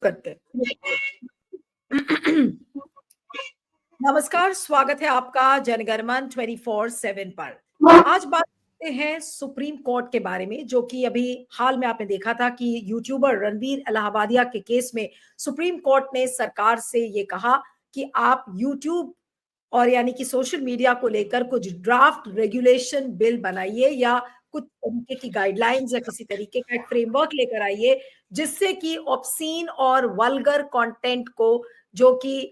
करते नमस्कार, स्वागत है आपका जनगणमन 24/7 पर। आज बात करते हैं सुप्रीम कोर्ट के बारे में, जो कि अभी हाल में आपने देखा था कि यूट्यूबर रणवीर इलाहाबादिया के केस में सुप्रीम कोर्ट ने सरकार से ये कहा कि आप यूट्यूब और यानी कि सोशल मीडिया को लेकर कुछ ड्राफ्ट रेगुलेशन बिल बनाइए या कुछ तरीके की गाइडलाइंस या किसी तरीके का एक फ्रेमवर्क लेकर आइए, जिससे कि ऑब्सीन और वल्गर कंटेंट को जो कि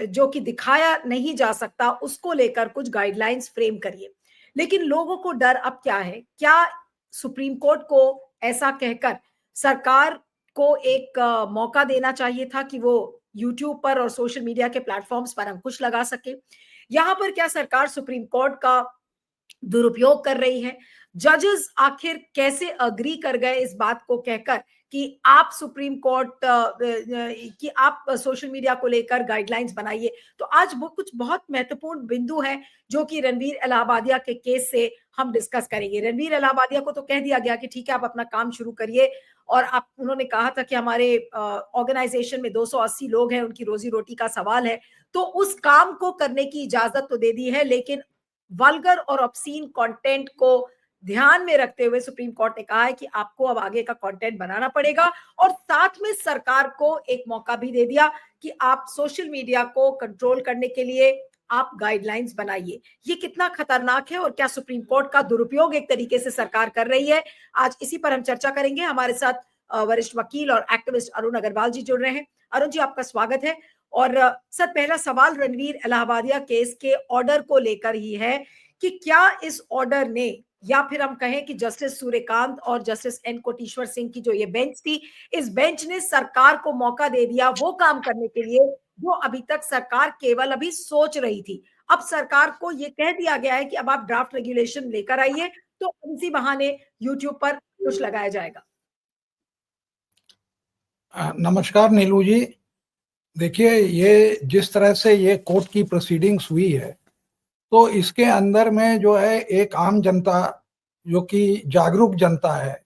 जो कि दिखाया नहीं जा सकता, उसको लेकर कुछ गाइडलाइंस फ्रेम करिए। लेकिन लोगों को डर अब क्या है? क्या सुप्रीम कोर्ट को ऐसा कहकर सरकार को एक मौका देना चाहिए था कि वो यूट्यूब पर और सोशल मीडिया के प्लेटफॉर्म्स पर अंकुश लगा सके? यहाँ पर क्या सरकार सुप्रीम कोर्ट का दुरुपयोग कर रही है? जजेस आखिर कैसे अग्री कर गए इस बात को कहकर कि आप सुप्रीम कोर्ट कि आप सोशल मीडिया को लेकर गाइडलाइंस बनाइए? तो आज वो कुछ बहुत महत्वपूर्ण बिंदु हैं जो कि रणवीर इलाहाबादिया के केस से हम डिस्कस करेंगे। रणवीर इलाहाबादिया को तो कह दिया गया कि ठीक है, आप अपना काम शुरू करिए, और आप उन्होंने कहा था कि हमारे ऑर्गेनाइजेशन में 280 लोग हैं, उनकी रोजी रोटी का सवाल है, तो उस काम को करने की इजाजत तो दे दी है, लेकिन वल्गर और ऑब्सीन कंटेंट को ध्यान में रखते हुए सुप्रीम कोर्ट ने कहा है कि आपको अब आगे का कंटेंट बनाना पड़ेगा, और साथ में सरकार को एक मौका भी दे दिया कि आप सोशल मीडिया को कंट्रोल करने के लिए आप गाइडलाइंस बनाइए। ये कितना खतरनाक है और क्या सुप्रीम कोर्ट का दुरुपयोग एक तरीके से सरकार कर रही है? आज इसी पर हम चर्चा करेंगे। हमारे साथ वरिष्ठ वकील और एक्टिविस्ट अरुण अग्रवाल जी जुड़ रहे हैं। अरुण जी, आपका स्वागत है। और सर, पहला सवाल रणवीर इलाहाबादिया केस के ऑर्डर को लेकर ही है कि क्या इस ऑर्डर ने, या फिर हम कहें कि जस्टिस सूर्यकांत और जस्टिस एन कोटेश्वर सिंह की जो ये बेंच थी, इस बेंच ने सरकार को मौका दे दिया वो काम करने के लिए जो अभी तक सरकार केवल अभी सोच रही थी। अब सरकार को ये कह दिया गया है कि अब आप ड्राफ्ट रेगुलेशन लेकर आइए, तो इसी बहाने यूट्यूब पर कुछ लगाया जाएगा। नमस्कार नीलू जी। देखिए, ये जिस तरह से ये कोर्ट की प्रोसीडिंग्स हुई है, तो इसके अंदर में जो है एक आम जनता, जो कि जागरूक जनता है,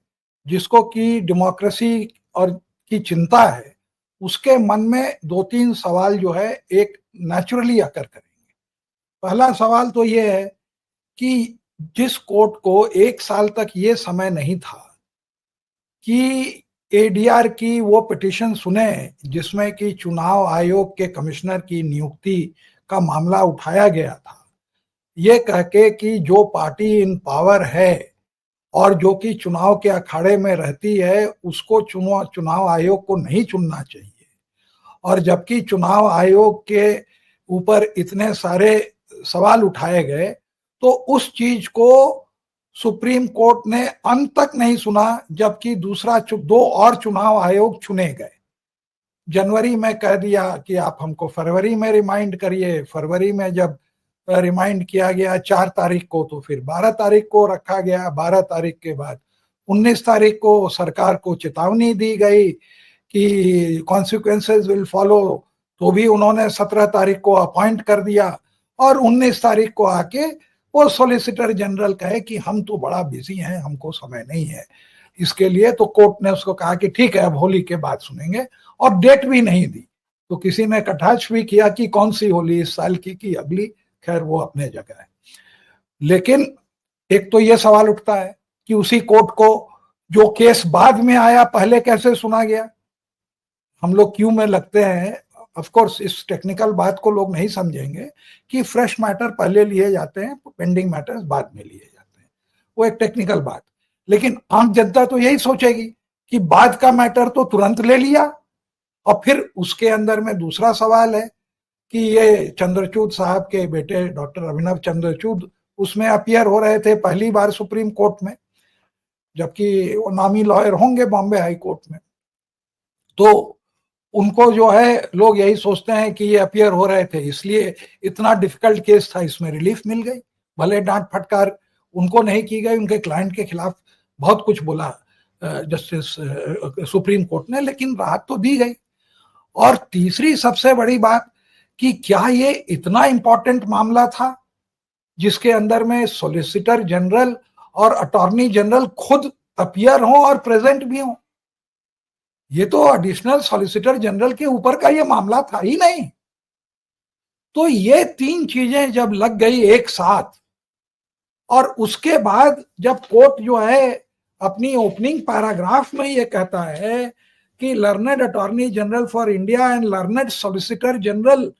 जिसको कि डेमोक्रेसी और की चिंता है, उसके मन में दो तीन सवाल जो है एक नेचुरली अकर करेंगे। पहला सवाल तो ये है कि जिस कोर्ट को एक साल तक ये समय नहीं था कि एडीआर की वो पिटीशन सुने जिसमें कि चुनाव आयोग के कमिश्नर की नियुक्ति का मामला उठाया गया था, ये कह के कि जो पार्टी इन पावर है और जो कि चुनाव के अखाड़े में रहती है, उसको चुनाव आयोग को नहीं चुनना चाहिए। और जबकि चुनाव आयोग के ऊपर इतने सारे सवाल उठाए गए, तो उस चीज को सुप्रीम कोर्ट ने अंत तक नहीं सुना, जबकि दो और चुनाव आयोग चुने गए। जनवरी में कह दिया कि आप हमको फरवरी में रिमाइंड करिए। फरवरी में जब रिमाइंड किया गया 4 तारीख को, तो फिर 12 तारीख को रखा गया। 12 तारीख के बाद 19 तारीख को सरकार को चेतावनी दी गई कि कॉन्सिक्वेंसेस विल फॉलो, तो भी उन्होंने 17 तारीख को अपॉइंट कर दिया। और 19 तारीख को आके वो सॉलिसिटर जनरल कहे कि हम तो बड़ा बिजी हैं, हमको समय नहीं है इसके लिए। तो कोर्ट ने उसको कहा कि ठीक है, अब होली के बाद सुनेंगे, और डेट भी नहीं दी। तो किसी ने कटाक्ष भी किया कि कौन सी होली, इस साल की अगली। खैर, वो अपने जगह है। लेकिन एक तो ये सवाल उठता है कि उसी कोर्ट को जो केस बाद में आया, पहले कैसे सुना गया। हम लोग क्यों में लगते हैं। ऑफ कोर्स इस टेक्निकल बात को लोग नहीं समझेंगे कि फ्रेश मैटर पहले लिए जाते हैं, पेंडिंग मैटर्स बाद में लिए जाते हैं। वो एक टेक्निकल बात। लेकिन आम जनता तो यही सोचेगी कि बाद का मैटर तो तुरंत ले लिया। और फिर उसके अंदर में दूसरा सवाल है कि ये चंद्रचूड साहब के बेटे डॉक्टर अभिनव चंद्रचूड उसमें अपीयर हो रहे थे पहली बार सुप्रीम कोर्ट में, जबकि वो नामी लॉयर होंगे बॉम्बे हाई कोर्ट में। तो उनको जो है लोग यही सोचते हैं कि ये अपीयर हो रहे थे, इसलिए इतना डिफिकल्ट केस था, इसमें रिलीफ मिल गई। भले डांट फटकार उनको नहीं की गई, उनके क्लाइंट के खिलाफ बहुत कुछ बोला जस्टिस सुप्रीम कोर्ट ने, लेकिन राहत तो दी गई। और तीसरी सबसे बड़ी बात कि क्या ये इतना इंपॉर्टेंट मामला था जिसके अंदर में सॉलिसिटर जनरल और अटॉर्नी जनरल खुद अपीयर हो और प्रेजेंट भी हो। ये तो एडिशनल सॉलिसिटर जनरल के ऊपर का ये मामला था ही नहीं। तो ये तीन चीजें जब लग गई एक साथ, और उसके बाद जब कोर्ट जो है अपनी ओपनिंग पैराग्राफ में ये कहता है कि learned attorney general for India and learned solicitor general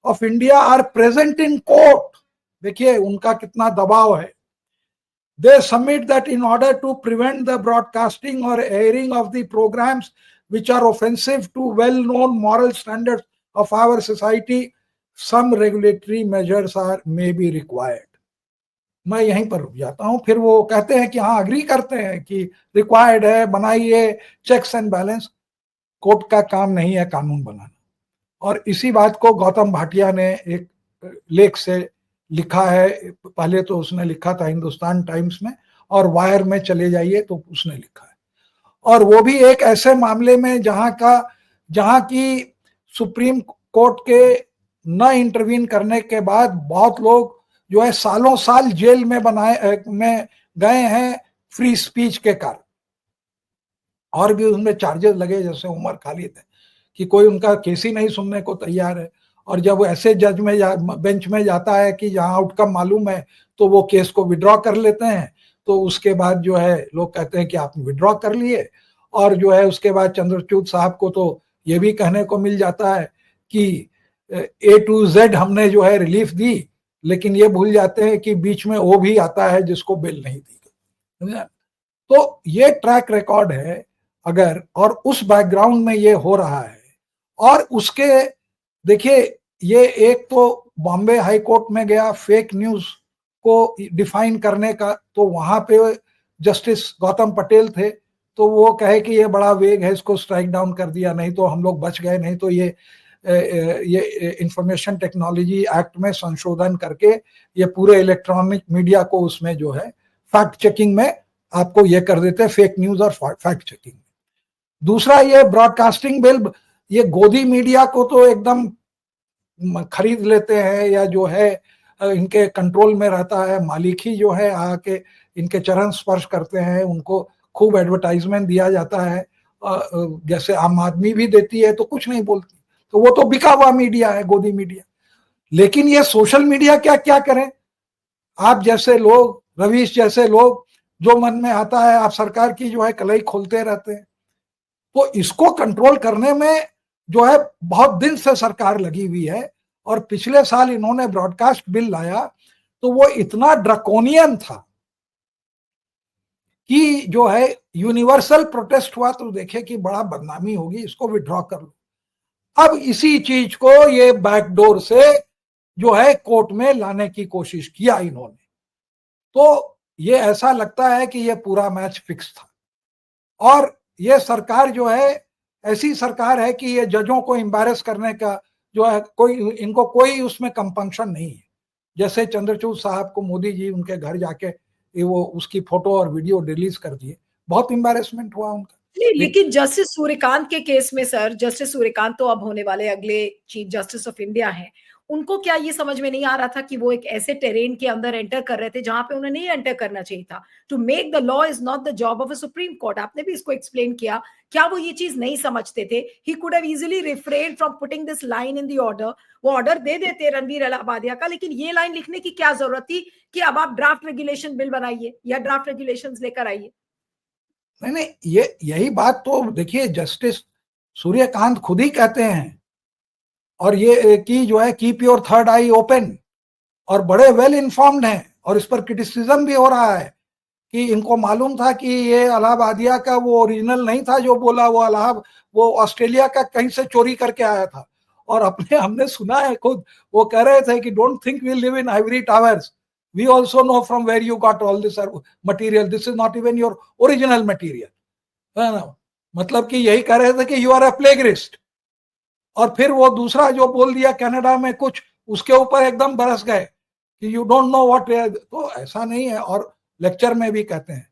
of India are present in court, देखिए उनका कितना दबाव है। They submit that in order to prevent the broadcasting or airing of the programs which are offensive to well-known moral standards of our society, some regulatory measures are may be required. मैं यहीं पर रुक जाता हूं। फिर वो कहते हैं कि हाँ अग्री करते हैं कि रिक्वायर्ड है, बनाइए चेक्स एंड बैलेंस। कोर्ट का काम नहीं है कानून बनाना। और इसी बात को गौतम भाटिया ने एक लेख से लिखा है। पहले तो उसने लिखा था हिंदुस्तान टाइम्स में, और वायर में चले जाइए तो उसने लिखा है। और वो भी एक ऐसे मामले में जहां की सुप्रीम कोर्ट के न इंटरवीन करने के बाद बहुत लोग जो है सालों साल जेल में गए हैं फ्री स्पीच के कारण, और भी उनमें चार्जेस लगे, जैसे उमर खालिद है कि कोई उनका केस ही नहीं सुनने को तैयार है। और जब वो ऐसे जज में बेंच में जाता है कि जहां आउटकम मालूम है तो वो केस को विड्रॉ कर लेते हैं। तो उसके बाद जो है लोग कहते हैं कि आप विड्रॉ कर लिए, और जो है उसके बाद चंद्रचूड़ साहब को तो ये भी कहने को मिल जाता है कि A to Z हमने जो है रिलीफ दी, लेकिन ये भूल जाते हैं कि बीच में वो भी आता है जिसको बेल नहीं दी गई। तो ये ट्रैक रिकॉर्ड है अगर, और उस बैकग्राउंड में ये हो रहा है। और उसके देखिए ये एक तो बॉम्बे हाई कोर्ट में गया फेक न्यूज को डिफाइन करने का, तो वहां पे जस्टिस गौतम पटेल थे, तो वो कहे कि ये बड़ा वेग है, इसको स्ट्राइक डाउन कर दिया, नहीं तो हम लोग बच गए, नहीं तो ये इंफॉर्मेशन टेक्नोलॉजी एक्ट में संशोधन करके ये पूरे इलेक्ट्रॉनिक मीडिया को उसमें जो है फैक्ट चेकिंग में आपको ये कर देते हैं, फेक न्यूज और फैक्ट चेकिंग। दूसरा ये ब्रॉडकास्टिंग बिल, ये गोदी मीडिया को तो एकदम खरीद लेते हैं, या जो है इनके कंट्रोल में रहता है। मालिक ही जो है आके इनके चरण स्पर्श करते हैं, उनको खूब एडवर्टाइजमेंट दिया जाता है, जैसे आम आदमी भी देती है तो कुछ नहीं बोलती। तो वो तो बिका हुआ मीडिया है गोदी मीडिया। लेकिन ये सोशल मीडिया क्या क्या करें, आप जैसे लोग, रवीश जैसे लोग, जो मन में आता है आप सरकार की जो है कलई खोलते रहते हैं। तो इसको कंट्रोल करने में जो है बहुत दिन से सरकार लगी हुई है। और पिछले साल इन्होंने ब्रॉडकास्ट बिल लाया तो वो इतना ड्रकोनियन था कि जो है यूनिवर्सल प्रोटेस्ट हुआ, तो देखे कि बड़ा बदनामी होगी, इसको विड्रॉ कर लो। अब इसी चीज को ये बैकडोर से जो है कोर्ट में लाने की कोशिश किया इन्होंने। तो ये ऐसा लगता है कि ये पूरा मैच फिक्स था। और ये सरकार जो है ऐसी सरकार है कि ये जजों को एम्बैरेस करने का जो है इनको कोई उसमें कंपंक्शन नहीं है। जैसे चंद्रचूड़ साहब को मोदी जी उनके घर जाके वो उसकी फोटो और वीडियो रिलीज कर दिए, बहुत एम्बैरेसमेंट हुआ उनका। नहीं, लेकिन जस्टिस सूर्यकांत के केस में सर, जस्टिस सूर्यकांत तो अब होने वाले अगले चीफ जस्टिस ऑफ इंडिया हैं। उनको क्या ये समझ में नहीं आ रहा था कि वो एक ऐसे टेरेन के अंदर एंटर कर रहे थे जहां पे उन्हें नहीं एंटर करना चाहिए था। To make the law is not the job of a supreme court. आपने भी इसको एक्सप्लेन किया। क्या वो ये चीज नहीं समझते थे? He could have easily refrain from putting this line in the order. वो ऑर्डर दे देते रणवीर इलाहाबादिया का, लेकिन ये लाइन लिखने की क्या जरूरत थी कि अब आप ड्राफ्ट रेगुलेशन बिल बनाइए या ड्राफ्ट रेगुलेशन लेकर आइए? नहीं, ये यही बात तो देखिए जस्टिस सूर्यकांत खुद ही कहते हैं, और ये कि जो है keep your third I open, और बड़े वेल इन्फॉर्म्ड हैं। और इस पर क्रिटिसिज्म भी हो रहा है कि इनको मालूम था कि ये इलाहाबादिया का वो ओरिजिनल नहीं था जो बोला, वो ऑस्ट्रेलिया का कहीं से चोरी करके आया था। और हमने सुना है खुद वो कह रहे थे कि don't think we live in ivory towers, we also know from where you got all this material, this is not even your original material, है ना। मतलब कि यही कह रहे थे कि you are a plagiarist। और फिर वो दूसरा जो बोल दिया कनाडा में कुछ, उसके ऊपर एकदम बरस गए कि you don't know what, तो ऐसा नहीं है। और लेक्चर में भी कहते हैं।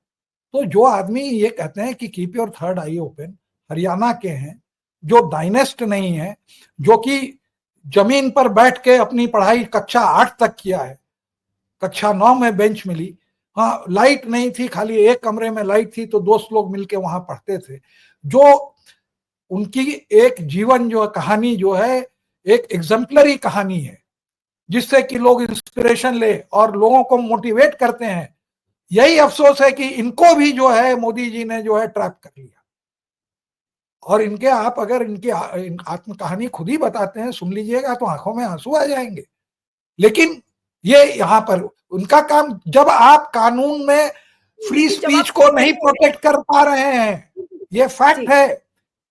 तो जो आदमी ये कहते हैं कि keep your third I open, Haryana के हैं, जो डायनेस्ट नहीं है, जो कि जमीन पर बैठ के अपनी पढ़ाई कक्षा 8 तक किया है, कक्षा 9 में बेंच मिली, हाँ लाइट नहीं थी, खाली एक कमरे में लाइट थी, तो दोस्त लोग मिलके वहां पढ़ते थे, जो उनकी एक जीवन जो कहानी जो है एक एग्जाम्पलरी कहानी है, जिससे कि लोग इंस्पिरेशन ले और लोगों को मोटिवेट करते हैं। यही अफसोस है कि इनको भी जो है मोदी जी ने जो है ट्रैप कर लिया। और इनके आप अगर इनकी आत्म कहानी खुद ही बताते हैं, सुन लीजिएगा तो आंखों में आंसू आ जाएंगे। लेकिन ये यहाँ पर उनका काम, जब आप कानून में फ्री स्पीच को नहीं प्रोटेक्ट कर पा रहे हैं, ये फैक्ट है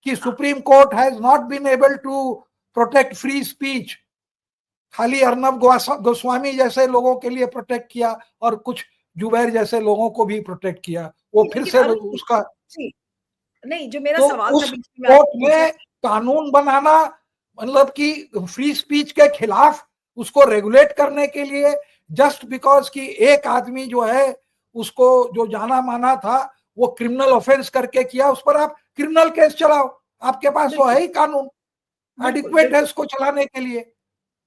कि supreme court has not been able to protect free speech. खाली अर्नब गोस्वामी जैसे लोगों के लिए प्रोटेक्ट किया और कुछ जुबैर जैसे लोगों को भी प्रोटेक्ट किया, वो फिर से उसका नहीं, जो मेरा तो सवाल उस कोर्ट में कानून बनाना मतलब कि फ्री स्पीच के खिलाफ उसको रेगुलेट करने के लिए, जस्ट बिकॉज कि एक आदमी जो है उसको जो जाना माना था वो क्रिमिनल ऑफेंस करके किया, उस पर आप क्रिमिनल केस चलाओ, आपके पास तो है ही कानून, एडिक्वेट है उसको चलाने के लिए।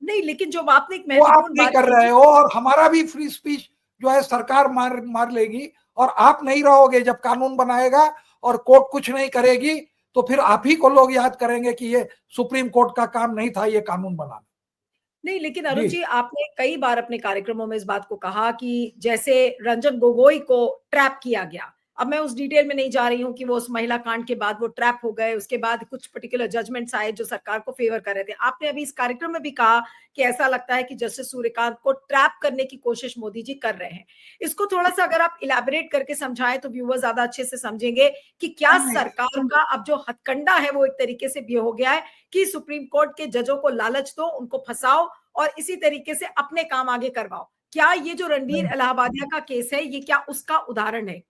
नहीं, लेकिन जो आपने एक वो आप नहीं कर रहे हो, और हमारा भी फ्री स्पीच जो है सरकार मार लेगी, और आप नहीं रहोगे जब कानून बनाएगा और कोर्ट कुछ नहीं करेगी, तो फिर आप ही को लोग याद करेंगे कि ये सुप्रीम कोर्ट का काम नहीं था ये कानून बनाना। नहीं, लेकिन अरुण जी, आपने कई बार अपने कार्यक्रमों में इस बात को कहा कि जैसे रंजन गोगोई को ट्रैप किया गया। अब मैं उस डिटेल में नहीं जा रही हूं कि वो उस महिला कांड के बाद वो ट्रैप हो गए, उसके बाद कुछ पर्टिकुलर जजमेंट्स आए जो सरकार को फेवर कर रहे थे। आपने अभी इस कार्यक्रम में भी कहा कि ऐसा लगता है कि जस्टिस सूर्यकांत को ट्रैप करने की कोशिश मोदी जी कर रहे हैं। इसको थोड़ा सा अगर आप इलैबोरेट करके समझाएं तो व्यूअर ज्यादा अच्छे से समझेंगे कि क्या सरकार का अब जो हथकंडा है वो एक तरीके से भी हो गया है कि सुप्रीम कोर्ट के जजों को लालच दो, उनको फंसाओ और इसी तरीके से अपने काम आगे करवाओ। क्या ये जो रणवीर इलाहाबादिया का केस है ये क्या उसका उदाहरण है?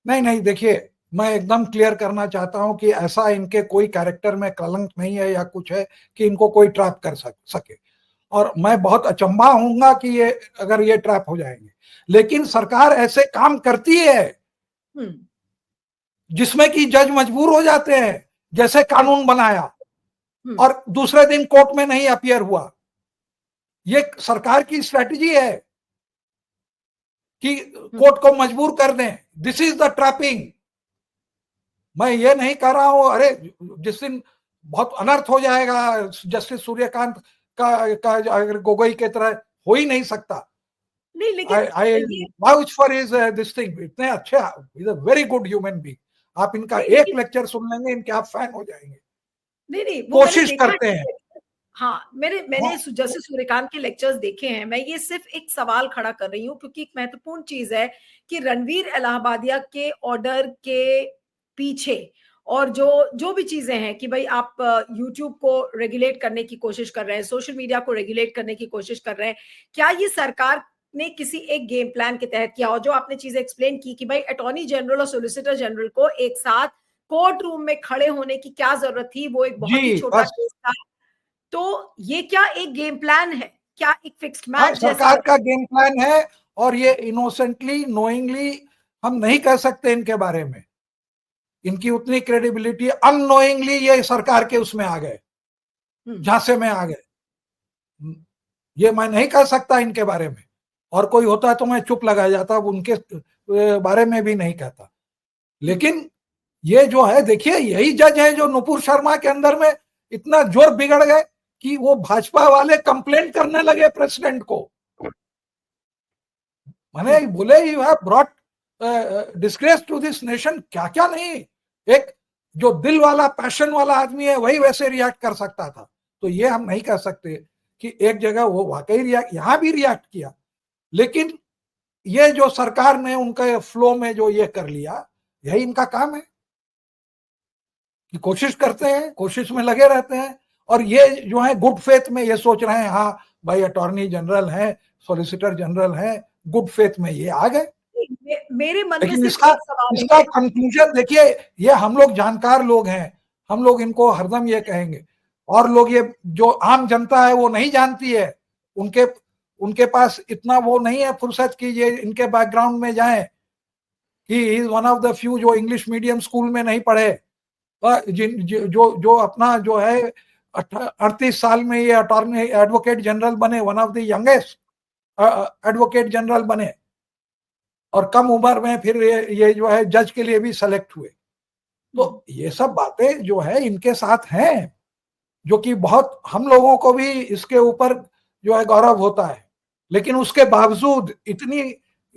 नहीं, देखिए, मैं एकदम क्लियर करना चाहता हूं कि ऐसा इनके कोई कैरेक्टर में कलंक नहीं है या कुछ है कि इनको कोई ट्रैप कर सके, और मैं बहुत अचंभा होऊंगा कि ये अगर ये ट्रैप हो जाएंगे। लेकिन सरकार ऐसे काम करती है जिसमें कि जज मजबूर हो जाते हैं, जैसे कानून बनाया और दूसरे दिन कोर्ट में नहीं अपीयर हुआ। ये सरकार की स्ट्रेटजी है कि कोर्ट को मजबूर कर दें। This is the trapping. मैं ये नहीं कह रहा हूं अरे जिस दिन बहुत अनर्थ हो जाएगा जस्टिस सूर्यकांत का अगर गोगोई की तरह हो ही नहीं सकता। नहीं, लेकिन I vouch for his this thing. इतने अच्छे, is a very good human being. आप इनका एक लेक्चर सुन लेंगे, इनके आप फैन हो जाएंगे। नहीं, कोशिश करते हैं। हाँ, मैंने जस्टिस सूर्यकांत के लेक्चर्स देखे हैं। मैं ये सिर्फ एक सवाल खड़ा कर रही हूँ क्योंकि एक महत्वपूर्ण चीज है कि रणवीर इलाहाबादिया के ऑर्डर के पीछे और जो भी चीजें हैं कि भाई आप यूट्यूब को रेगुलेट करने की कोशिश कर रहे हैं, सोशल मीडिया को रेगुलेट करने की कोशिश कर रहे हैं, क्या ये सरकार ने किसी एक गेम प्लान के तहत किया? और जो आपने चीजें एक्सप्लेन की कि भाई अटॉर्नी जनरल और सोलिसिटर जनरल को एक साथ कोर्ट रूम में खड़े होने की क्या जरूरत थी, वो एक बहुत ही छोटा केस था, तो ये क्या एक गेम प्लान है? क्या एक फिक्स्ड मैच सरकार का गेम प्लान है? और ये इनोसेंटली नोइंगली हम नहीं कह सकते इनके बारे में, इनकी उतनी क्रेडिबिलिटी, अननोइंगली ये सरकार के उसमें आ गए, झांसे में आ गए, ये मैं नहीं कह सकता इनके बारे में। और कोई होता है तो मैं चुप लगा जाता, उनके बारे में भी नहीं कहता। लेकिन ये जो है, देखिए, यही जज है जो नुपुर शर्मा के अंदर में इतना जोर बिगड़ गए कि वो भाजपा वाले कंप्लेंट करने लगे प्रेसिडेंट को। मैंने बोले you have brought disgrace to this nation. क्या क्या नहीं, एक जो दिल वाला पैशन वाला आदमी है वही वैसे रिएक्ट कर सकता था। तो ये हम नहीं कह सकते कि एक जगह वो वाकई रिएक्ट, यहां भी रिएक्ट किया, लेकिन ये जो सरकार ने उनके फ्लो में जो ये कर लिया, यही इनका काम है कि कोशिश करते हैं, कोशिश में लगे रहते हैं। और ये जो है गुड फेथ में ये सोच रहे हैं हाँ भाई अटॉर्नी जनरल है, सॉलिसिटर जनरल है, गुड फेथ में ये आ गए। मेरे मन में लेकिन इसका कंक्लूजन देखिए, ये हम लोग जानकार लोग हैं, हम लोग इनको हरदम ये कहेंगे, और लोग ये जो आम जनता है वो नहीं जानती है, उनके पास इतना वो नहीं है फुर्सत की ये इनके बैकग्राउंड में जाए कि he is one of the few जो इंग्लिश मीडियम स्कूल में नहीं पढ़े, जो अपना जो है 38 साल में ये अटॉर्नी एडवोकेट जनरल बने, one of the youngest advocate general बने, और कम उम्र में फिर ये जो है जज के लिए भी सेलेक्ट हुए। तो ये सब बातें जो है इनके साथ हैं, जो कि बहुत हम लोगों को भी इसके ऊपर जो है गौरव होता है, लेकिन उसके बावजूद इतनी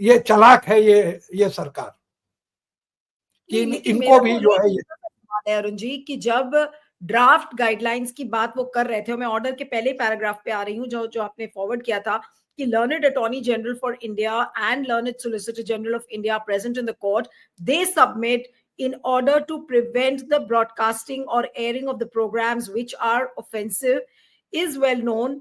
ये चालाक है ये सरकार कि नहीं, लेकिन इनको मेरा भी तो जो एक है ये सवाल है अरुण जी कि जब ड्राफ्ट गाइडलाइंस की बात वो कर रहे थे, मैं ऑर्डर के पहले पैराग्राफ पे आ रही हूँ जो जो आपने फॉरवर्ड किया था कि learned attorney general for India and learned solicitor general of India present in the court, they submit in order to prevent the broadcasting or airing of the programs which are offensive is well known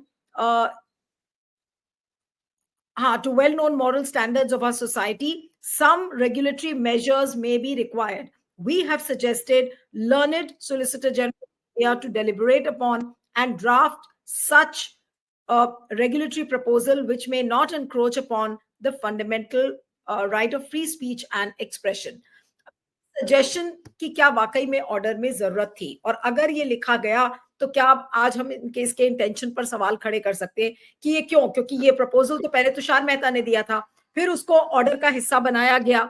to well-known moral standards of our society, some regulatory measures may be required. We have suggested learned Solicitor General to deliberate upon and draft such a regulatory proposal which may not encroach upon the fundamental right of free speech and expression. Suggestion की क्या वाकई में order में जरूरत थी, और अगर ये लिखा गया तो क्या आज हम इनके इसके इंटेंशन पर सवाल खड़े कर सकते हैं कि ये क्यों, क्योंकि ये प्रपोजल तो पहले तुषार मेहता ने दिया था, फिर उसको ऑर्डर का हिस्सा बनाया गया,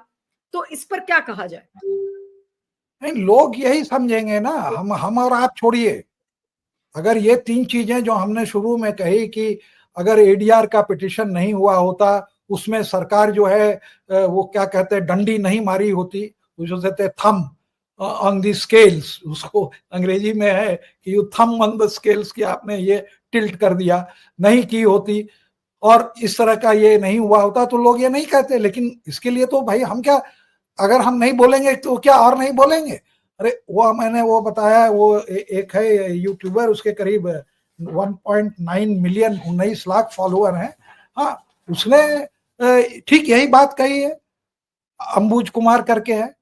तो इस पर क्या कहा जाए? नहीं, लोग यही समझेंगे ना, हम और आप छोड़िए। अगर ये 3 चीजें जो हमने शुरू में कही कि अगर एडीआर का पिटिशन नहीं हुआ होता, उसमें सरकार जो है वो क्या कहते हैं डंडी नहीं मारी होती, उसको कहते हैं थंब ऑन द स्केल्स, उसको अंग्रेजी में है कि you thumb on the scales, कि आपने ये टिल्ट कर दिया, नहीं की होती और इस तरह का ये नहीं हुआ होता तो लोग ये नहीं कहते। लेकिन इसके लिए तो भाई हम क्या, अगर हम नहीं बोलेंगे तो क्या और नहीं बोलेंगे? अरे वो मैंने वो बताया, वो एक है यूट्यूबर, उसके करीब 1.9 मिलियन 19 लाख फॉलोअर हैं। हाँ, उसने ठीक यही बात कही है, अंबुज कुमार करके है,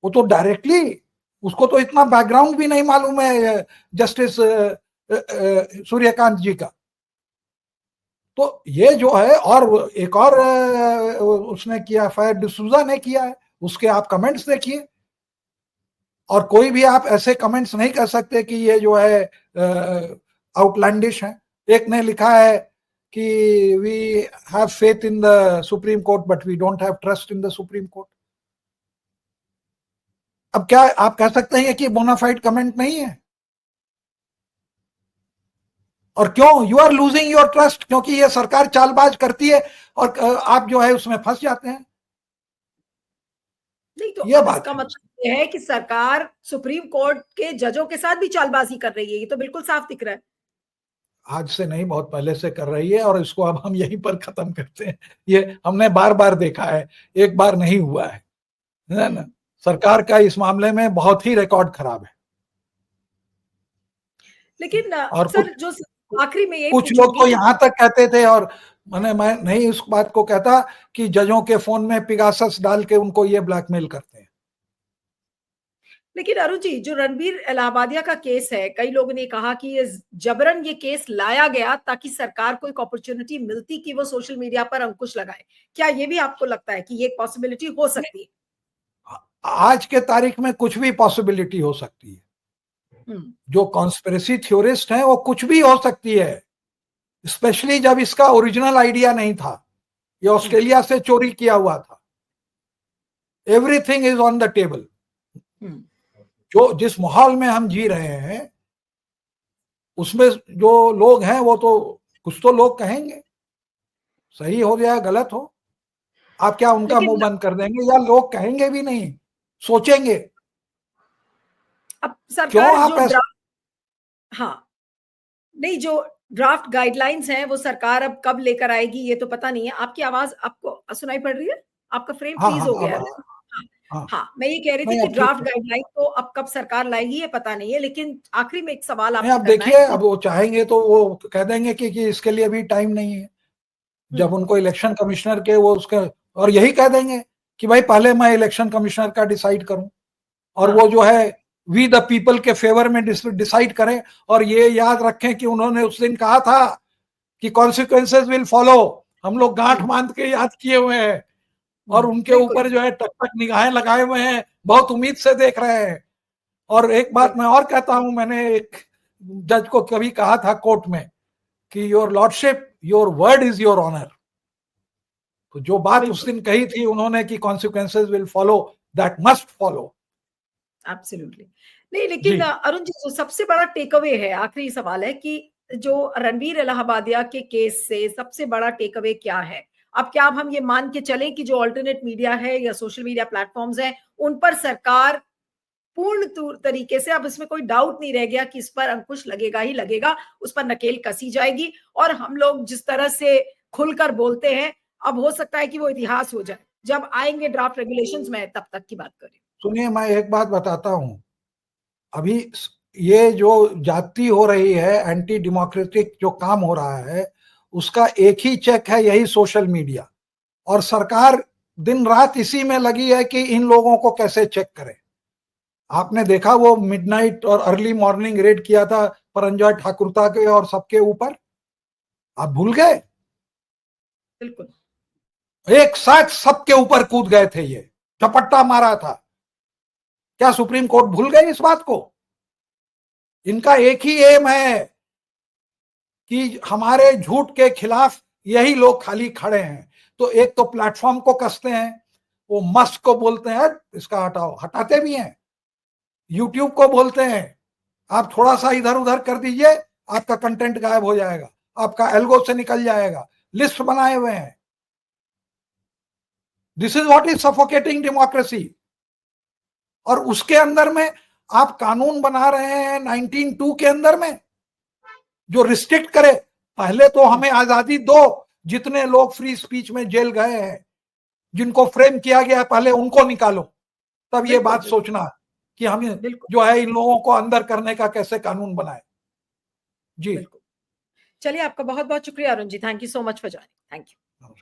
वो तो डायरेक्टली, उसको तो इतना बैकग्राउंड भी नहीं मालूम है जस्टिस सूर्यकांत जी का। तो ये जो है, और एक और उसने किया, फायर डिसूजा ने किया है, उसके आप कमेंट्स देखिए, और कोई भी आप ऐसे कमेंट्स नहीं कर सकते कि ये जो है आउटलैंडिश है। एक ने लिखा है कि we have faith in the supreme court but we don't have trust in the supreme court. अब क्या आप कह सकते हैं कि बोनाफाइड कमेंट नहीं है? और क्यों? You are losing your trust, क्योंकि ये सरकार चालबाज करती है और आप जो है उसमें फंस जाते हैं। नहीं तो ये अब बात इसका मतलब ये है कि सरकार सुप्रीम कोर्ट के जजों के साथ भी चालबाजी कर रही है, ये तो बिल्कुल साफ दिख रहा है। आज से नहीं, बहुत पहले से कर रही है, और इसको अब हम यहीं पर खत्म करते हैं। ये हमने बार बार देखा है, एक बार नहीं हुआ है ना? सरकार का इस मामले में बहुत ही रिकॉर्ड खराब है। लेकिन और सर, जो आखिरी में यही कुछ लोग तो पूछूंगी, यहां तक कहते थे, और मैं नहीं उस बात को कहता, कि जजों के फोन में पिगासस डाल के उनको ये ब्लैकमेल करते हैं। लेकिन अरुण जी, जो रणबीर इलाहाबादिया का केस है, कई लोगों ने कहा कि ये जबरन ये केस लाया गया ताकि सरकार को एक अपॉर्चुनिटी मिलती कि वो सोशल मीडिया पर अंकुश लगाए। क्या ये भी आपको लगता है कि ये पॉसिबिलिटी हो सकती है? आज के तारीख में कुछ भी पॉसिबिलिटी हो सकती है। जो कॉन्स्पिरेसी थ्योरिस्ट हैं वो कुछ भी हो सकती है, स्पेशली जब इसका ओरिजिनल आइडिया नहीं था, ये ऑस्ट्रेलिया से चोरी किया हुआ था। Everything is on the table. जो जिस माहौल में हम जी रहे हैं उसमें जो लोग हैं वो तो कुछ तो लोग कहेंगे, सही हो या गलत हो। आप क्या उनका मुंह बंद कर देंगे? या लोग कहेंगे भी नहीं, सोचेंगे? अब सरकार क्यों आप जो नहीं, जो ड्राफ्ट गाइडलाइंस हैं वो सरकार अब कब लेकर आएगी ये तो पता नहीं है। आपकी आवाज आपको सुनाई पड़ रही है? आपका फ्रेम हाँ फ्रीज हाँ हो गया है। हाँ, मैं ये कह रही थी कि ड्राफ्ट गाइडलाइन तो अब कब सरकार लाएगी ये पता नहीं है, लेकिन आखिरी में एक सवाल आपसे अब देखिए, अब वो चाहेंगे तो वो कह देंगे कि इसके लिए भी टाइम नहीं है। जब उनको इलेक्शन कमिश्नर के वो उसके, और यही कह देंगे कि भाई पहले मैं इलेक्शन कमिश्नर का डिसाइड करूं, और वो जो है वी द पीपल के फेवर में डिसाइड करें। और ये याद रखें कि उन्होंने उस दिन कहा था कि कॉन्सिक्वेंसेस विल फॉलो। हम लोग गांठ बांध के याद किए हुए हैं, और उनके ऊपर जो है टक टक निगाहें लगाए हुए हैं, बहुत उम्मीद से देख रहे हैं। और एक बात मैं और कहता हूं, मैंने एक जज को कभी कहा था कोर्ट में कि your lordship, your word is your honour. तो जो बात उस दिन कही थी उन्होंने कि consequences will follow, that must follow. Absolutely. नहीं, लेकिन जी। अरुण जी, जो सबसे बड़ा टेक अवे है, आखिरी सवाल है कि जो रणबीर इलाहाबादिया के केस से सबसे बड़ा टेक अवे क्या है? अब क्या अब हम ये मान के चलें कि जो अल्टरनेट मीडिया है या सोशल मीडिया प्लेटफॉर्म्स हैं, उन पर सरकार पूर्ण तरीके से, अब इसमें कोई डाउट नहीं रह गया कि इस पर अंकुश लगेगा ही लगेगा, उस पर नकेल कसी जाएगी, और हम लोग जिस तरह से खुलकर बोलते हैं, अब हो सकता है कि वो इतिहास हो जाए। जब आएंगे ड्राफ्ट रेगुलेशंस में, तब तक की बात करें। सुनिए, मैं एक बात बताता हूं। अभी ये जो जाति हो रही है, एंटी डेमोक्रेटिक जो काम हो रहा है, उसका एक ही चेक है, यही सोशल मीडिया। और सरकार दिन रात इसी में लगी है कि इन लोगों को कैसे चेक करें। आपने देखा वो मिडनाइट और अर्ली मॉर्निंग रेड किया था परंजॉय ठाकुरता के और सबके ऊपर, आप भूल गए? बिल्कुल। एक साथ सबके ऊपर कूद गए थे, ये झपट्टा मारा था। क्या सुप्रीम कोर्ट भूल गई इस बात को? इनका एक ही एम है कि हमारे झूठ के खिलाफ यही लोग खाली खड़े हैं। तो एक तो प्लेटफॉर्म को कसते हैं, वो मस्क को बोलते हैं इसका हटाओ, हटाते भी हैं। यूट्यूब को बोलते हैं आप थोड़ा सा इधर उधर कर दीजिए, आपका कंटेंट गायब हो जाएगा, आपका एल्गो से निकल जाएगा। लिस्ट बनाए हुए हैं। This is what is suffocating democracy. और उसके अंदर में आप कानून बना रहे हैं 19(2) के अंदर में, जो रिस्ट्रिक्ट करे। पहले तो हमें आजादी दो, जितने लोग फ्री स्पीच में जेल गए हैं, जिनको फ्रेम किया गया, पहले उनको निकालो, तब ये बात सोचना कि हम जो है इन लोगों को अंदर करने का कैसे कानून बनाए। जी, बिल्कुल। चलिए, आपका बहुत बहुत शुक्रिया Arun ji. Thank you so much for joining. Thank you.